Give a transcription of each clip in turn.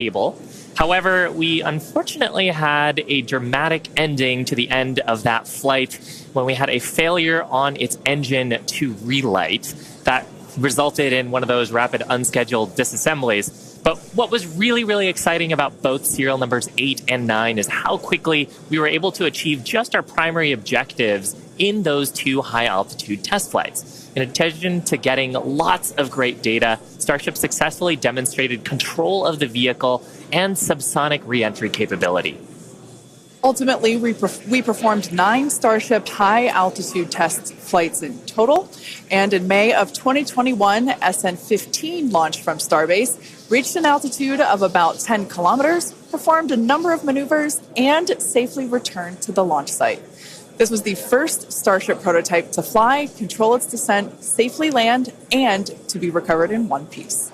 table. However, we unfortunately had a dramatic ending to the end of that flight when we had a failure on its engine to relight that resulted in one of those rapid unscheduled disassemblies. But what was really exciting about both serial numbers 8 and 9 is how quickly we were able to achieve just our primary objectives in those two high-altitude test flights. In addition to getting lots of great data, Starship successfully demonstrated control of the vehicle and subsonic re-entry capability. Ultimately, we performed 9 Starship high-altitude test flights in total, and in May of 2021, SN-15 launched from Starbase, reached an altitude of about 10 kilometers, performed a number of maneuvers, and safely returned to the launch site. This was the first Starship prototype to fly, control its descent, safely land, and to be recovered in one piece.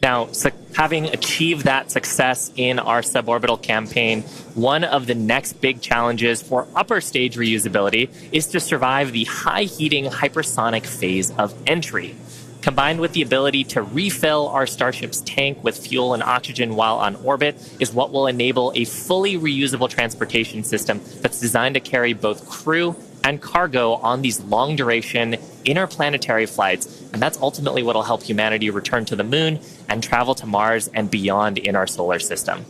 Now, having achieved that success in our suborbital campaign, one of the next big challenges for upper stage reusability is to survive the high heating hypersonic phase of entry. Combined with the ability to refill our Starship's tank with fuel and oxygen while on orbit is what will enable a fully reusable transportation system that's designed to carry both crew and cargo on these long-duration interplanetary flights. And that's ultimately what will help humanity return to the moon and travel to Mars and beyond in our solar system.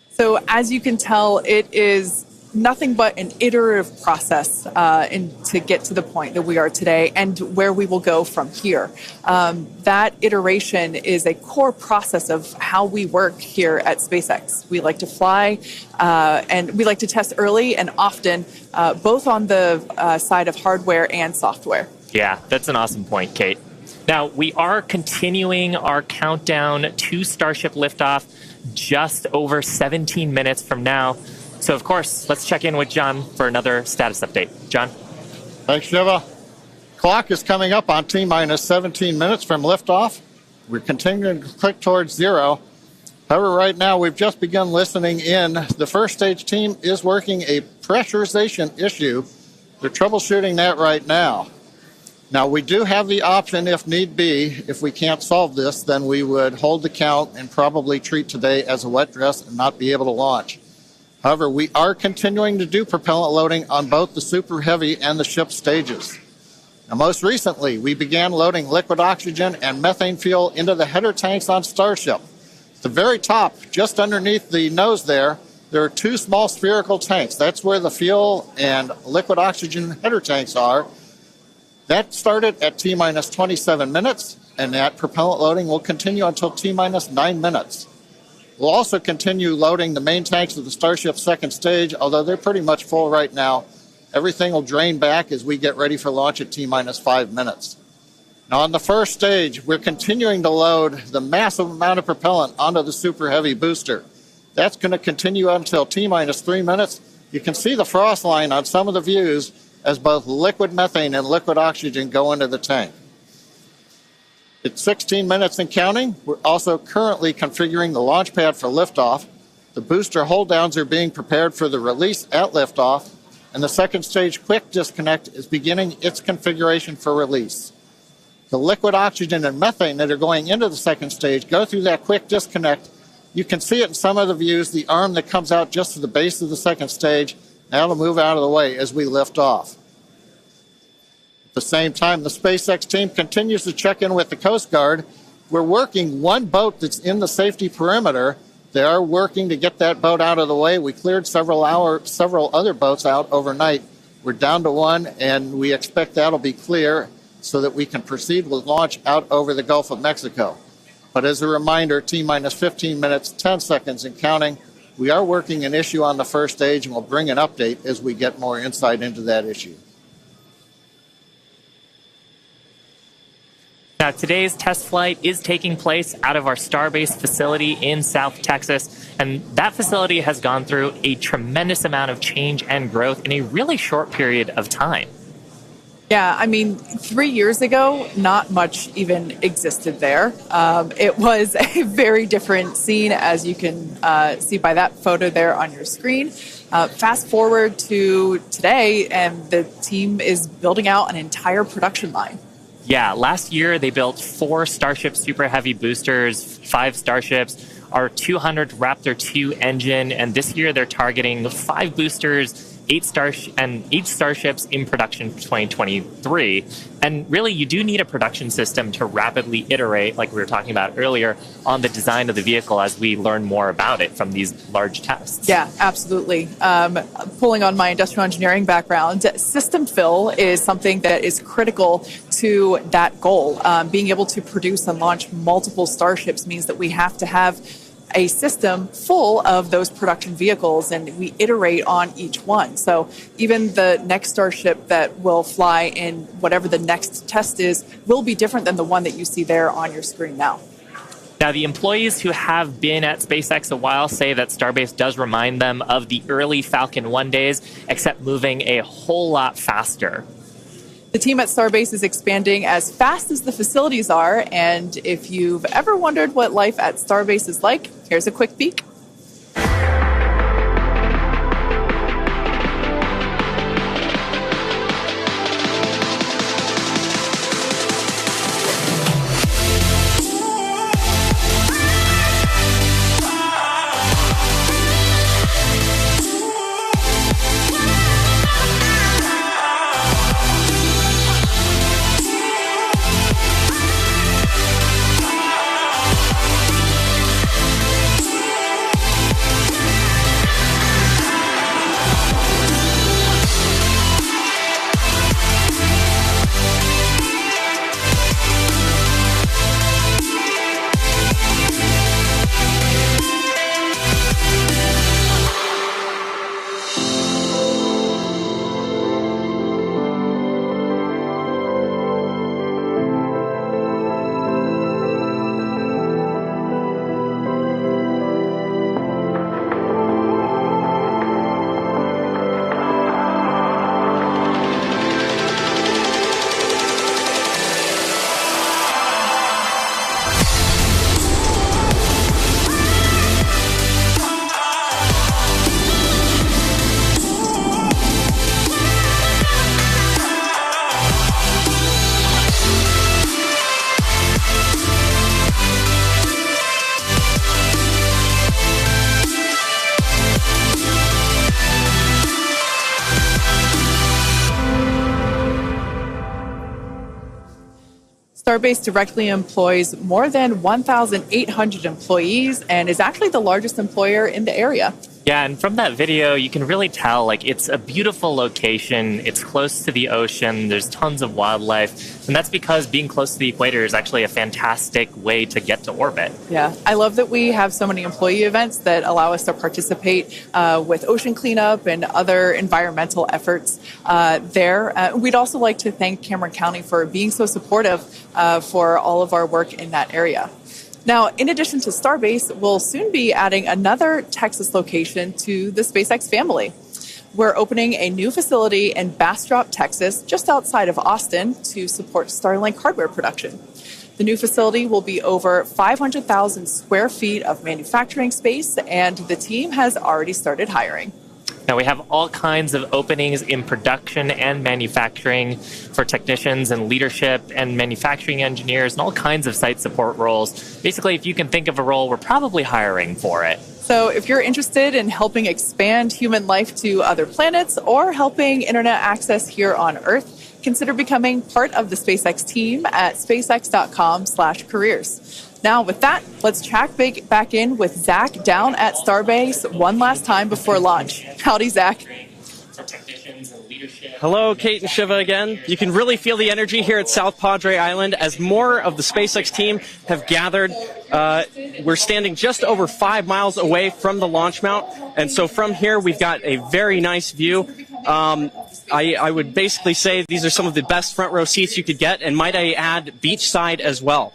So as you can tell, it is nothing but an iterative process to get to the point that we are today and where we will go from here. That iteration is a core process of how we work here at SpaceX. We like to fly and we like to test early and often, both on the side of hardware and software. Yeah, that's an awesome point, Kate. Now, we are continuing our countdown to Starship liftoff just over 17 minutes from now. So, of course, let's check in with John for another status update. John? Thanks, Shiva. Clock is coming up on T-minus 17 minutes from liftoff. We're continuing to click towards zero. However, right now, we've just begun listening in. The first stage team is working a pressurization issue. They're troubleshooting that right now. Now, we do have the option, if need be, if we can't solve this, then we would hold the count and probably treat today as a wet dress and not be able to launch. However, we are continuing to do propellant loading on both the Super Heavy and the ship stages. Now, most recently, we began loading liquid oxygen and methane fuel into the header tanks on Starship. At the very top, just underneath the nose there are 2 small spherical tanks. That's where the fuel and liquid oxygen header tanks are. That started at T-minus 27 minutes, and that propellant loading will continue until T-minus 9 minutes. We'll also continue loading the main tanks of the Starship second stage, although they're pretty much full right now. Everything will drain back as we get ready for launch at T-minus 5 minutes. Now, on the first stage, we're continuing to load the massive amount of propellant onto the Super Heavy booster. That's going to continue until T-minus 3 minutes. You can see the frost line on some of the views as both liquid methane and liquid oxygen go into the tank. It's 16 minutes and counting. We're also currently configuring the launch pad for liftoff. The booster hold downs are being prepared for the release at liftoff, and the second stage quick disconnect is beginning its configuration for release. The liquid oxygen and methane that are going into the second stage go through that quick disconnect. You can see it in some of the views, the arm that comes out just to the base of the second stage. Now it'll move out of the way as we lift off. At the same time, the SpaceX team continues to check in with the Coast Guard. We're working one boat that's in the safety perimeter. They are working to get that boat out of the way. We cleared several other boats out overnight. We're down to one, and we expect that'll be clear so that we can proceed with launch out over the Gulf of Mexico. But as a reminder, T-minus 15 minutes, 10 seconds and counting. We are working an issue on the first stage, and we'll bring an update as we get more insight into that issue. Now, today's test flight is taking place out of our Starbase facility in South Texas, and that facility has gone through a tremendous amount of change and growth in a really short period of time. Yeah, I mean, 3 years ago, not much even existed there. It was a very different scene, as you can see by that photo there on your screen. Fast forward to today, and the team is building out an entire production line. Yeah, last year they built 4 Starship Super Heavy boosters, 5 Starships, our 200th Raptor 2 engine, and this year they're targeting 5 boosters, 8 Starships in production for 2023. And really, you do need a production system to rapidly iterate, like we were talking about earlier, on the design of the vehicle as we learn more about it from these large tests. Yeah, absolutely. Pulling on my industrial engineering background, system fill is something that is critical to that goal. Being able to produce and launch multiple Starships means that we have to have a system full of those production vehicles, and we iterate on each one. So even the next Starship that will fly in whatever the next test is will be different than the one that you see there on your screen now. Now, the employees who have been at SpaceX a while say that Starbase does remind them of the early Falcon 1 days, except moving a whole lot faster. The team at Starbase is expanding as fast as the facilities are, and if you've ever wondered what life at Starbase is like, here's a quick peek. Starbase directly employs more than 1,800 employees and is actually the largest employer in the area. Yeah, and from that video, you can really tell, it's a beautiful location. It's close to the ocean. There's tons of wildlife. And that's because being close to the equator is actually a fantastic way to get to orbit. Yeah, I love that we have so many employee events that allow us to participate with ocean cleanup and other environmental efforts there. We'd also like to thank Cameron County for being so supportive for all of our work in that area. Now, in addition to Starbase, we'll soon be adding another Texas location to the SpaceX family. We're opening a new facility in Bastrop, Texas, just outside of Austin, to support Starlink hardware production. The new facility will be over 500,000 square feet of manufacturing space, and the team has already started hiring. Now, we have all kinds of openings in production and manufacturing for technicians and leadership and manufacturing engineers and all kinds of site support roles. Basically, if you can think of a role, we're probably hiring for it. So if you're interested in helping expand human life to other planets or helping internet access here on Earth, consider becoming part of the SpaceX team at spacex.com/careers. Now, with that, let's check back in with Zach down at Starbase one last time before launch. Howdy, Zach. Hello, Kate and Shiva again. You can really feel the energy here at South Padre Island as more of the SpaceX team have gathered. We're standing just over 5 miles away from the launch mount, and so from here we've got a very nice view. I would basically say these are some of the best front row seats you could get, and might I add, beachside as well.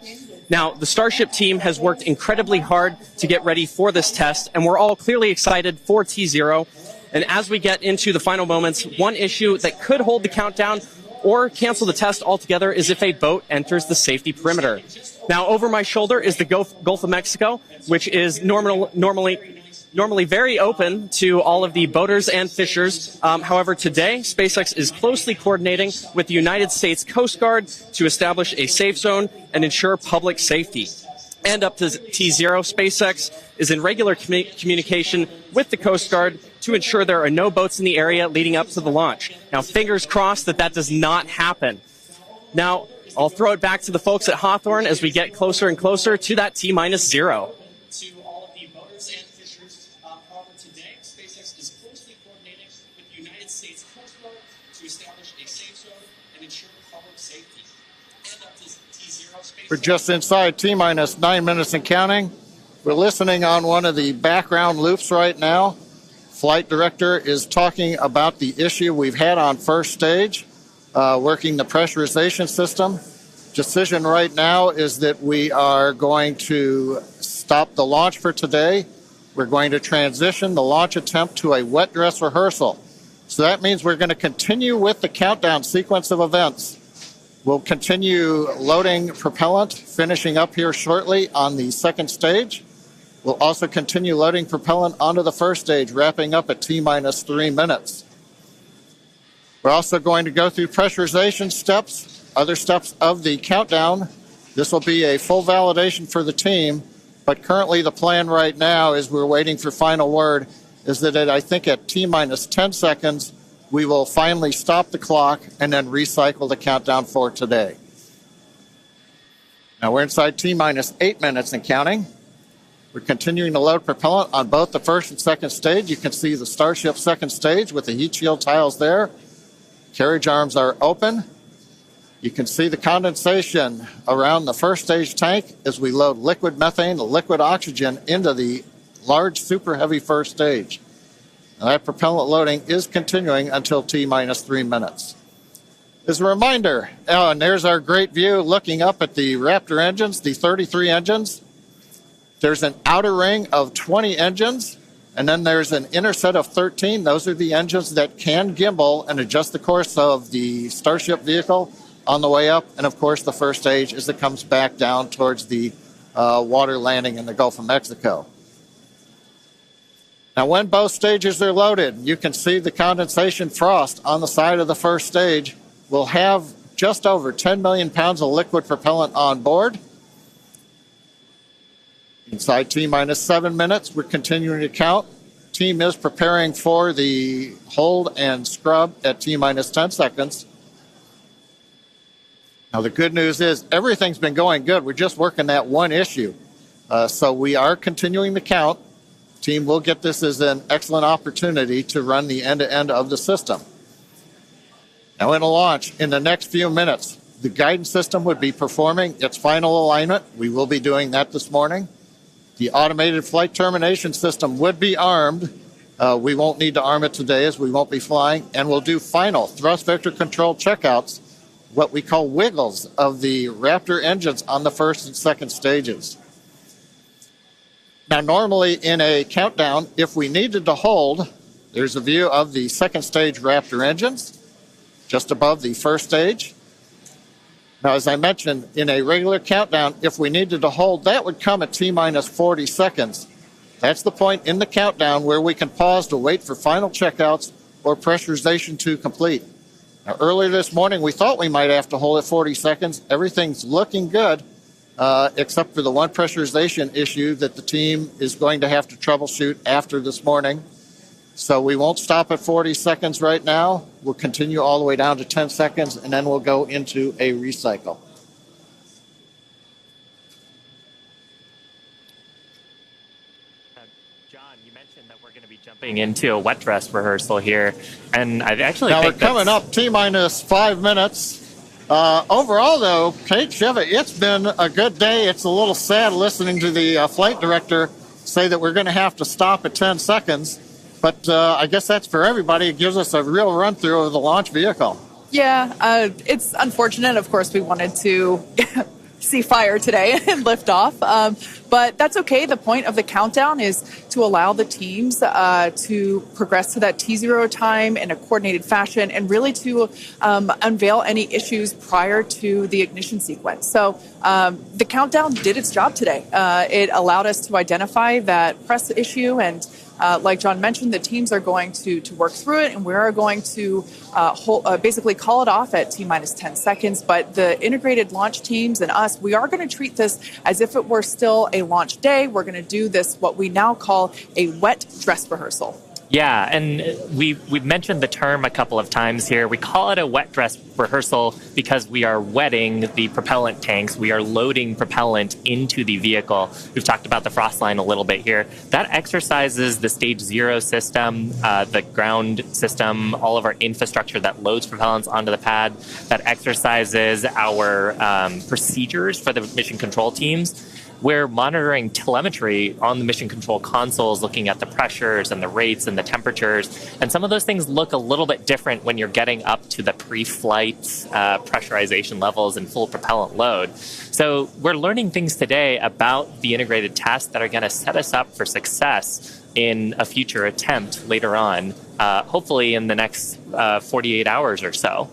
Now, the Starship team has worked incredibly hard to get ready for this test, and we're all clearly excited for T0. And as we get into the final moments, one issue that could hold the countdown or cancel the test altogether is if a boat enters the safety perimeter. Now, over my shoulder is the Gulf of Mexico, which is normally normally very open to all of the boaters and fishers. However, today, SpaceX is closely coordinating with the United States Coast Guard to establish a safe zone and ensure public safety. And up to T0, SpaceX is in regular communication with the Coast Guard to ensure there are no boats in the area leading up to the launch. Now, fingers crossed that does not happen. Now, I'll throw it back to the folks at Hawthorne as we get closer and closer to that T-0. To all of the boaters and fishers, however, today, SpaceX is closely coordinating with the United States Coast Guard to establish a safe zone and ensure public safety. And up to T0, SpaceX... We're just inside T-minus 9 minutes and counting. We're listening on one of the background loops right now. Flight director is talking about the issue we've had on first stage, working the pressurization system. Decision right now is that we are going to stop the launch for today. We're going to transition the launch attempt to a wet dress rehearsal. So that means we're going to continue with the countdown sequence of events. We'll continue loading propellant, finishing up here shortly on the second stage. We'll also continue loading propellant onto the first stage, wrapping up at T-minus 3 minutes. We're also going to go through pressurization steps, other steps of the countdown. This will be a full validation for the team, but currently the plan right now is we're waiting for final word, is that I think at T-minus 10 seconds, we will finally stop the clock and then recycle the countdown for today. Now we're inside T-minus 8 minutes and counting. We're continuing to load propellant on both the first and second stage. You can see the Starship second stage with the heat shield tiles there. Carriage arms are open. You can see the condensation around the first stage tank as we load liquid methane, liquid oxygen into the large super heavy first stage. Now that propellant loading is continuing until T-minus 3 minutes. As a reminder, and there's our great view looking up at the Raptor engines, the 33 engines. There's an outer ring of 20 engines, and then there's an inner set of 13. Those are the engines that can gimbal and adjust the course of the Starship vehicle on the way up. And, of course, the first stage as it comes back down towards the water landing in the Gulf of Mexico. Now, when both stages are loaded, you can see the condensation frost on the side of the first stage. We'll have just over 10 million pounds of liquid propellant on board. Inside T-minus 7 minutes, we're continuing to count. Team is preparing for the hold and scrub at T-minus 10 seconds. Now, the good news is everything's been going good. We're just working that one issue. So we are continuing to count. Team will get this as an excellent opportunity to run the end-to-end of the system. Now, in a launch, in the next few minutes, the guidance system would be performing its final alignment. We will be doing that this morning. The automated flight termination system would be armed. We won't need to arm it today as we won't be flying. And we'll do final thrust vector control checkouts, what we call wiggles of the Raptor engines on the first and second stages. Now, normally in a countdown, if we needed to hold, there's a view of the second stage Raptor engines just above the first stage. Now, as I mentioned, in a regular countdown, if we needed to hold, that would come at T-minus 40 seconds. That's the point in the countdown where we can pause to wait for final checkouts or pressurization to complete. Now, earlier this morning, we thought we might have to hold at 40 seconds. Everything's looking good, except for the one pressurization issue that the team is going to have to troubleshoot after this morning. So we won't stop at 40 seconds right now. We'll continue all the way down to 10 seconds, and then we'll go into a recycle. John, you mentioned that we're going to be jumping into a wet dress rehearsal here, and I actually now think we're coming up T-minus 5 minutes. Overall, though, Kate, Shiva, it's been a good day. It's a little sad listening to the flight director say that we're going to have to stop at 10 seconds. But I guess that's for everybody. It gives us a real run-through of the launch vehicle. Yeah, it's unfortunate. Of course, we wanted to see fire today and lift off. But that's okay. The point of the countdown is to allow the teams to progress to that T0 time in a coordinated fashion and really to unveil any issues prior to the ignition sequence. So the countdown did its job today. It allowed us to identify that press issue and like John mentioned, the teams are going to work through it, and we are going to basically call it off at T-minus 10 seconds. But the integrated launch teams and us, we are going to treat this as if it were still a launch day. We're going to do this, what we now call a wet dress rehearsal. Yeah, and we've mentioned the term a couple of times here. We call it a wet dress rehearsal because we are wetting the propellant tanks. We are loading propellant into the vehicle. We've talked about the frost line a little bit here. That exercises the stage 0 system, the ground system, all of our infrastructure that loads propellants onto the pad. That exercises our procedures for the mission control teams. We're monitoring telemetry on the mission control consoles, looking at the pressures and the rates and the temperatures. And some of those things look a little bit different when you're getting up to the pre-flight pressurization levels and full propellant load. So we're learning things today about the integrated tests that are going to set us up for success in a future attempt later on, hopefully in the next 48 hours or so.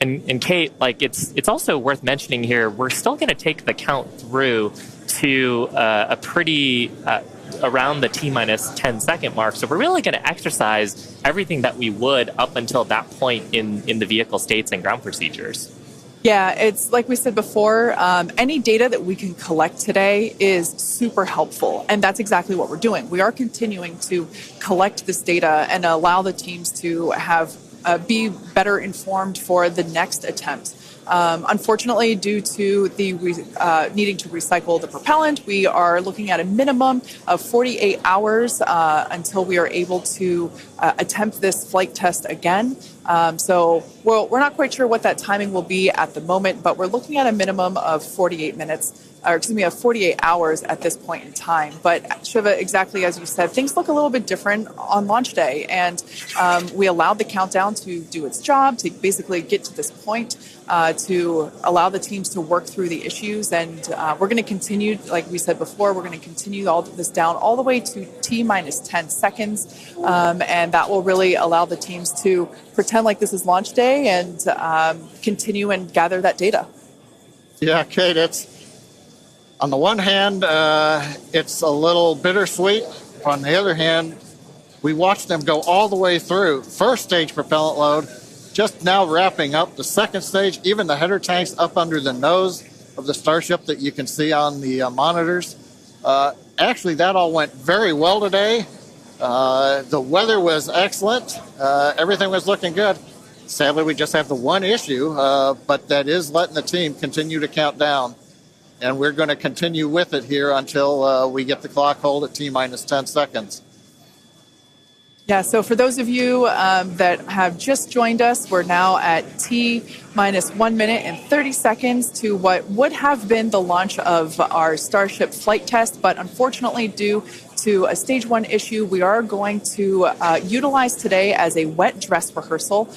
And Kate, like it's also worth mentioning here, we're still going to take the count through to a pretty around the T-minus 10 second mark. So we're really going to exercise everything that we would up until that point in the vehicle states and ground procedures. Yeah, it's like we said before, any data that we can collect today is super helpful. And that's exactly what we're doing. We are continuing to collect this data and allow the teams to have be better informed for the next attempt. Unfortunately, due to the needing to recycle the propellant, we are looking at a minimum of 48 hours until we are able to attempt this flight test again. So we're not quite sure what that timing will be at the moment, but we're looking at a minimum of 48 minutes. Or excuse me, of 48 hours at this point in time. But Shiva, exactly as you said, things look a little bit different on launch day. And we allowed the countdown to do its job, to basically get to this point, to allow the teams to work through the issues. And we're going to continue, like we said before, we're going to continue all of this down all the way to T-minus 10 seconds. And that will really allow the teams to pretend like this is launch day and continue and gather that data. Yeah, Kate, on the one hand, it's a little bittersweet. On the other hand, we watched them go all the way through. First stage propellant load, just now wrapping up. The second stage, even the header tanks up under the nose of the Starship that you can see on the monitors. Actually, that all went very well today. The weather was excellent. Everything was looking good. Sadly, we just have the one issue, but that is letting the team continue to count down. And we're going to continue with it here until we get the clock hold at T-minus 10 seconds. Yeah, so for those of you that have just joined us, we're now at T-minus 1 minute and 30 seconds to what would have been the launch of our Starship flight test. But unfortunately, due to a stage 1 issue, we are going to utilize today as a wet dress rehearsal.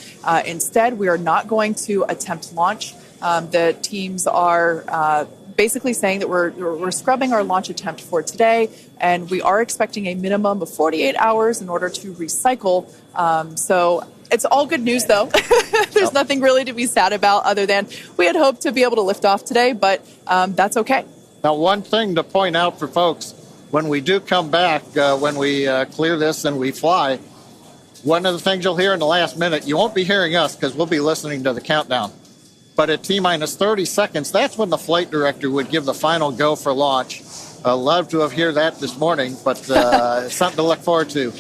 Instead, we are not going to attempt launch. The teams are basically saying that we're scrubbing our launch attempt for today, and we are expecting a minimum of 48 hours in order to recycle. So it's all good news, though. There's nothing really to be sad about other than we had hoped to be able to lift off today, but that's okay. Now, one thing to point out for folks, when we do come back, when we clear this and we fly, one of the things you'll hear in the last minute, you won't be hearing us because we'll be listening to the countdown. But at T-minus 30 seconds, that's when the flight director would give the final go for launch. Love to have heard that this morning, but it's something to look forward to.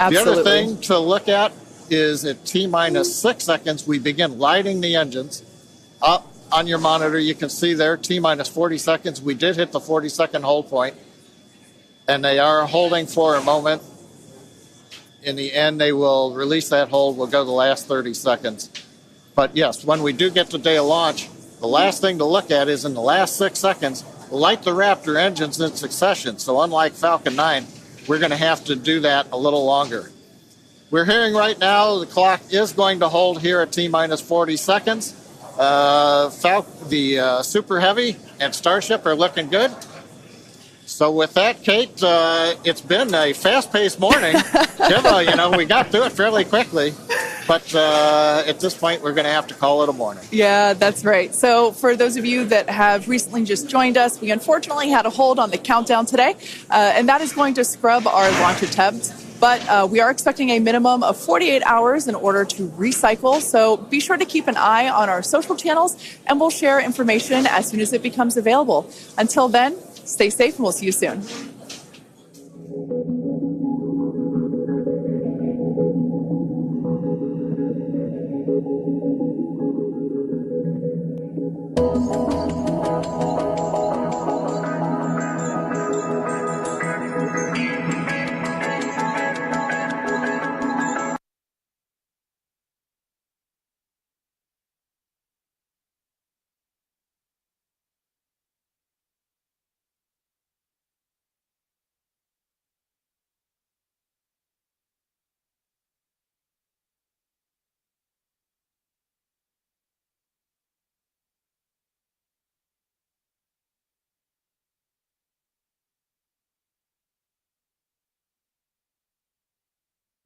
Absolutely. The other thing to look at is at T-minus 6 seconds, we begin lighting the engines. Up on your monitor, you can see there, T-minus 40 seconds. We did hit the 40-second hold point, and they are holding for a moment. In the end, they will release that hold. We'll go the last 30 seconds. But yes, when we do get to day of launch, the last thing to look at is in the last 6 seconds, light the Raptor engines in succession. So unlike Falcon 9, we're going to have to do that a little longer. We're hearing right now the clock is going to hold here at T-minus 40 seconds. The Super Heavy and Starship are looking good. So with that, Kate, it's been a fast-paced morning. Shiva, we got through it fairly quickly. But at this point, we're going to have to call it a morning. Yeah, that's right. So for those of you that have recently just joined us, we unfortunately had a hold on the countdown today, and that is going to scrub our launch attempts. But we are expecting a minimum of 48 hours in order to recycle. So be sure to keep an eye on our social channels, and we'll share information as soon as it becomes available. Until then, stay safe, and we'll see you soon.